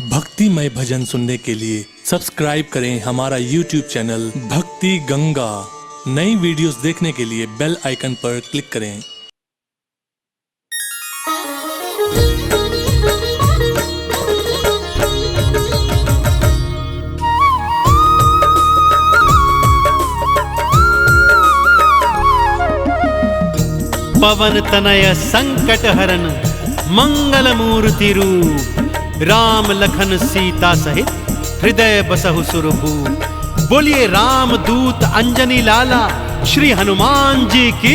भक्तिमय भजन सुनने के लिए सब्सक्राइब करें हमारा YouTube चैनल भक्ति गंगा। नई वीडियोस देखने के लिए बेल आइकन पर क्लिक करें। पवन तनय संकट हरन मंगल मूर्ति रूप, राम लखन सीता सहित हृदय बसहु सुरभूप। बोलिए राम दूत अंजनी लाला श्री हनुमान जी की।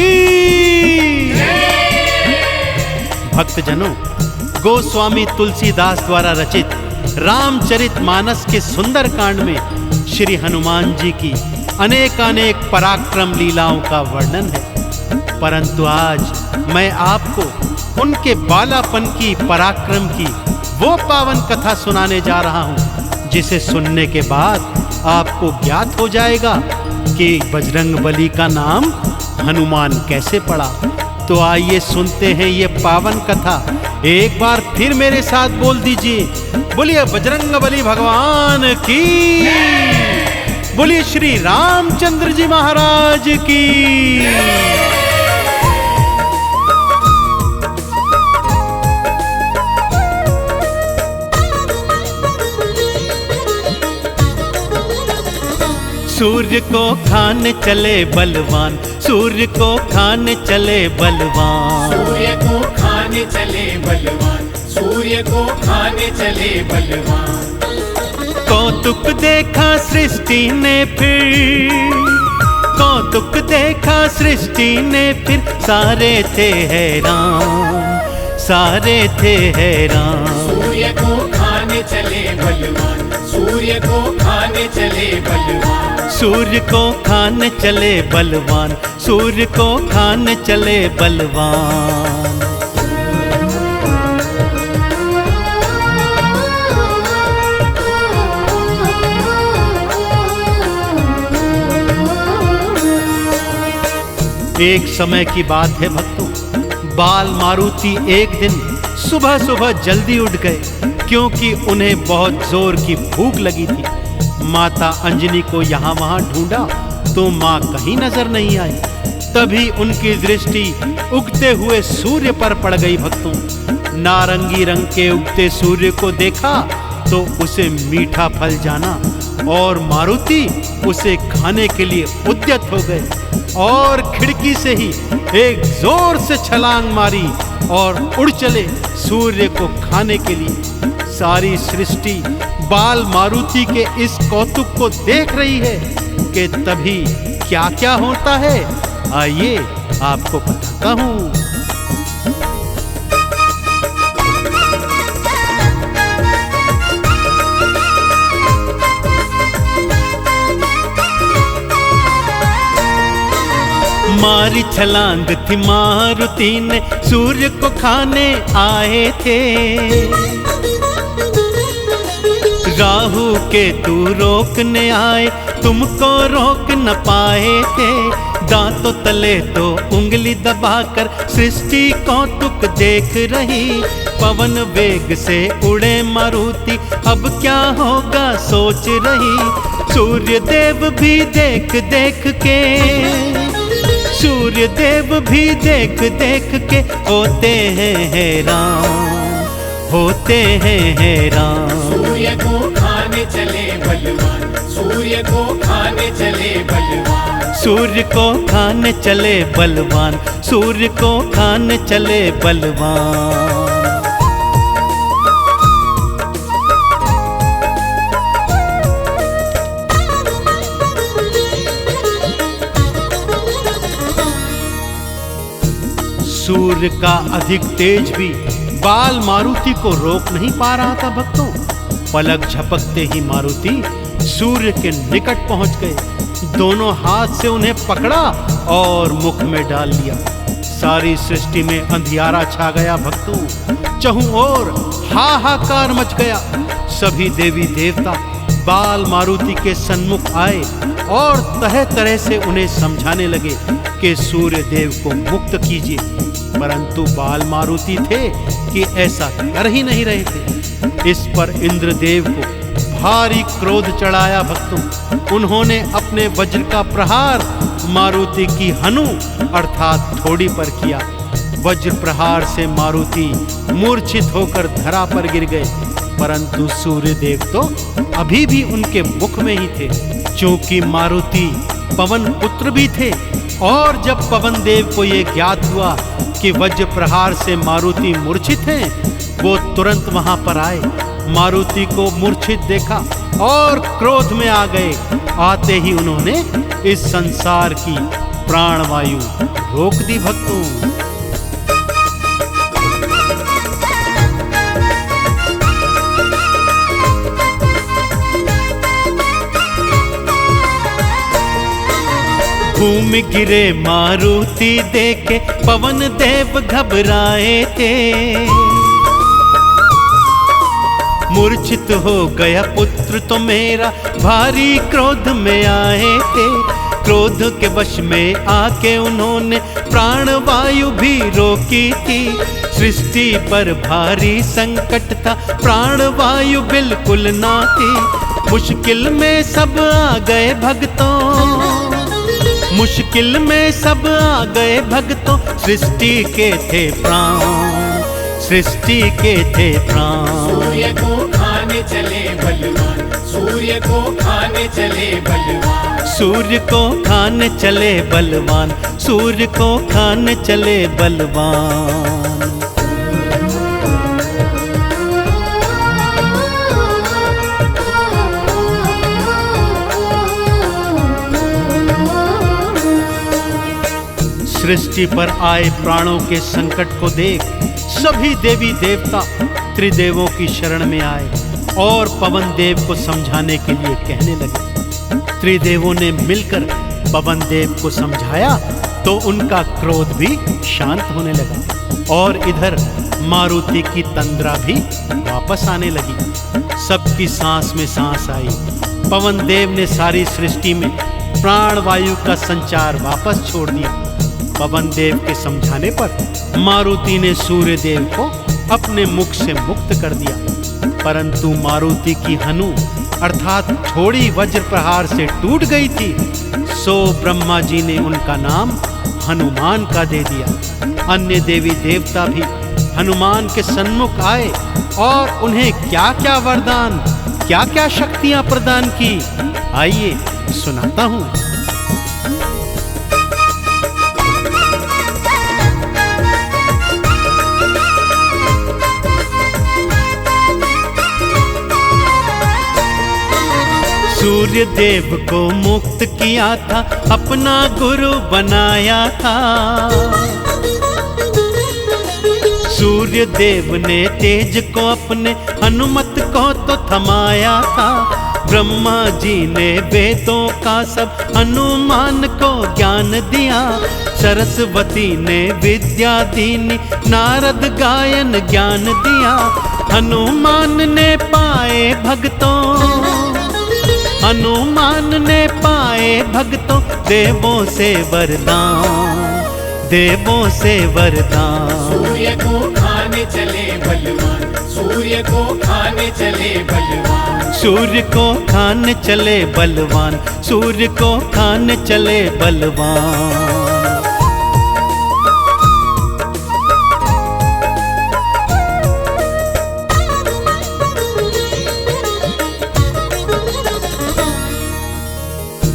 भक्तजनों, गोस्वामी तुलसीदास द्वारा रचित रामचरितमानस के सुंदर कांड में श्री हनुमान जी की अनेकानेक पराक्रम लीलाओं का वर्णन है। परंतु आज मैं आपको उनके बालापन की, पराक्रम की वो पावन कथा सुनाने जा रहा हूं, जिसे सुनने के बाद आपको ज्ञात हो जाएगा कि बजरंगबली का नाम हनुमान कैसे पड़ा। तो आइए सुनते हैं ये पावन कथा। एक बार फिर मेरे साथ बोल दीजिए, बोलिए बजरंगबली भगवान की, बोलिए श्री रामचंद्र जी महाराज की। सूर्य को खाने चले बलवान, सूर्य को खाने चले बलवान, सूर्य को खाने चले बलवान, सूर्य को खाने चले बलवान। कौतुक देखा सृष्टि ने फिर, कौतुक देखा सृष्टि ने फिर, सारे थे हैरान, सारे थे हैरान। सूर्य को खाने चले बलवान, सूर्य को खाने चले बलवान, सूर्य को खाने चले बलवान, सूर्य को खाने चले बलवान। एक समय की बात है भक्तों, बाल मारुति एक दिन सुबह सुबह जल्दी उठ गए, क्योंकि उन्हें बहुत जोर की भूख लगी थी। माता अंजनी को यहाँ वहाँ ढूंढा तो माँ कहीं नजर नहीं आई। तभी उनकी दृष्टि उगते हुए सूर्य पर पड़ गई। भक्तों, नारंगी रंग के उगते सूर्य को देखा तो उसे मीठा फल जाना, और मारुति उसे खाने के लिए उद्यत हो गए और खिड़की से ही एक जोर से छलांग मारी और उड़ चले सूर्य को खाने के लिए। सारी सृष्टि बाल मारुति के इस कौतुक को देख रही है कि तभी क्या क्या होता है, आइए आपको बताता हूं। मारी छलांग थी मारुति ने, सूर्य को खाने आए थे। राहु के तू रोकने आए, तुमको रोक न पाए थे। दांतों तले तो उंगली दबाकर सृष्टि कौतुक देख रही। पवन वेग से उड़े मारुति, अब क्या होगा सोच रही। सूर्य देव भी देख देख के, सूर्य देव भी देख देख के होते हैं हैरान, होते हैं हैरान। सूर्य को खाने चले बलवान, सूर्य को खाने चले बलवान, सूर्य को खाने चले बलवान, सूर्य को खाने चले बलवान। सूर्य का अधिक तेज भी बाल मारुति को रोक नहीं पा रहा था। भक्तों, पलक झपकते ही मारुति सूर्य के निकट पहुंच गए। दोनों हाथ से उन्हें पकड़ा और मुख में डाल लिया। सारी सृष्टि में अंधियारा छा गया। भक्तों, चहुं ओर हाहाकार मच गया। सभी देवी देवता बाल मारुति के सन्मुख आए और तरह तरह से उन्हें समझाने लगे कि सूर्य देव को मुक्त कीजिए, परंतु बाल मारुति थे कि ऐसा कर ही नहीं रहे थे। इस पर इंद्रदेव को भारी क्रोध चढ़ाया भक्तों। उन्होंने अपने वज्र का प्रहार मारुति की हनु अर्थात थोड़ी पर किया। वज्र प्रहार से मारुति मूर्छित होकर धरा पर गिर गए, परंतु सूर्यदेव तो अभी भी उनके मुख में ही थे। क्योंकि मारुति पवन पुत्र भी थे, और जब पवन देव को यह ज्ञात हुआ कि वज्र प्रहार से मारुति मूर्छित हैं, वो तुरंत वहां पर आए, मारुति को मूर्छित देखा और क्रोध में आ गए। आते ही उन्होंने इस संसार की प्राणवायु रोक दी भक्तों। भूमि गिरे मारुति देखे पवन देव घबराए थे। मूर्छित हो गया पुत्र तो मेरा, भारी क्रोध में आए थे। क्रोध के वश में आके उन्होंने प्राणवायु भी रोकी थी। सृष्टि पर भारी संकट था, प्राणवायु बिल्कुल ना थी। मुश्किल में सब आ गए भक्तों, मुश्किल में सब आ गए भक्तों। सृष्टि के थे प्राण, सृष्टि के थे प्राण। सूर्य को खाने चले बलवान, सूर्य को खाने चले बलवान, सूर्य को खाने चले बलवान, सूर्य को खाने चले बलवान। सृष्टि पर आए प्राणों के संकट को देख सभी देवी देवता त्रिदेवों की शरण में आए और पवन देव को समझाने के लिए कहने लगे। त्रिदेवों ने मिलकर पवन देव को समझाया तो उनका क्रोध भी शांत होने लगा, और इधर मारुति की तंद्रा भी वापस आने लगी। सबकी सांस में सांस आई। पवन देव ने सारी सृष्टि में प्राणवायु का संचार वापस छोड़ दिया। पवन देव के समझाने पर मारुति ने सूर्य देव को अपने मुख से मुक्त कर दिया, परंतु मारुति की हनु अर्थात थोड़ी वज्र प्रहार से टूट गई थी। सो ब्रह्मा जी ने उनका नाम हनुमान का दे दिया। अन्य देवी देवता भी हनुमान के सन्मुख आए और उन्हें क्या क्या वरदान, क्या क्या शक्तियां प्रदान की, आइए सुनाता हूं। सूर्य देव को मुक्त किया था, अपना गुरु बनाया था। सूर्य देव ने तेज को अपने हनुमत को तो थमाया था। ब्रह्मा जी ने वेदों का सब हनुमान को ज्ञान दिया। सरस्वती ने विद्या दीनी, नारद गायन ज्ञान दिया। हनुमान ने पाए भक्तों, हनुमान ने पाए भक्तों देवों से वरदान, देवों से वरदान। सूर्य को खाने चले बलवान, सूर्य को खाने चले बलवान, सूर्य को खाने चले बलवान, सूर्य को खाने चले बलवान।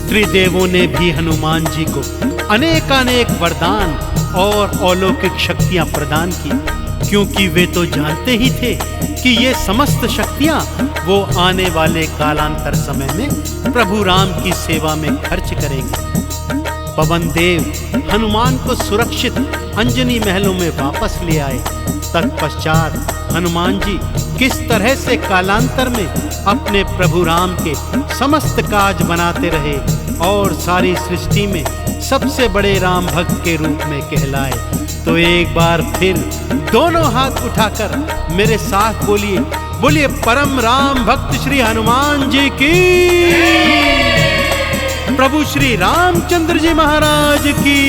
त्रिदेवों ने भी हनुमान जी को अनेकानेक वरदान और अलौकिक शक्तियां प्रदान की, क्योंकि वे तो जानते ही थे कि ये समस्त शक्तियां वो आने वाले कालांतर समय में प्रभु राम की सेवा में खर्च करेंगे। पवन देव हनुमान को सुरक्षित अंजनी महलों में वापस ले आए। तत्पश्चात हनुमान जी किस तरह से कालांतर में अपने प्रभु राम के समस्त काज बनाते रहे और सारी सृष्टि में सबसे बड़े राम भक्त के रूप में कहलाए, तो एक बार फिर दोनों हाथ उठाकर मेरे साथ बोलिए, बोलिए परम राम भक्त श्री हनुमान जी की, प्रभु श्री रामचंद्र जी महाराज की।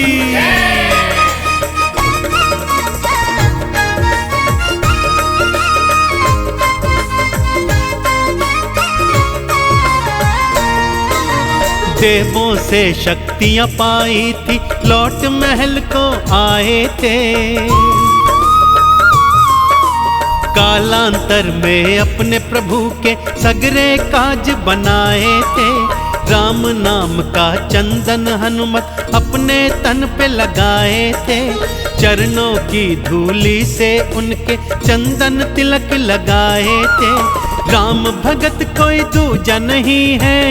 देवों से शक्तियां पाई थी, लौट महल को आए थे। कालांतर में अपने प्रभु के सगरे काज बनाए थे। राम नाम का चंदन हनुमत अपने तन पे लगाए थे। चरणों की धूली से उनके चंदन तिलक लगाए थे। राम भगत कोई दूजा नहीं है,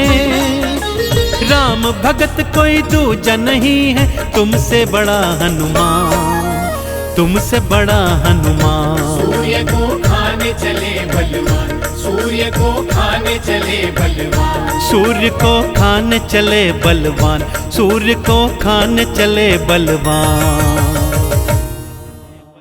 राम भगत कोई दूजा नहीं है, तुमसे बड़ा हनुमान, तुमसे बड़ा हनुमान। सूर्य को खाने चले बलवान, सूर्य को खाने चले बलवान, सूर्य को खाने चले बलवान, सूर्य को खाने चले बलवान।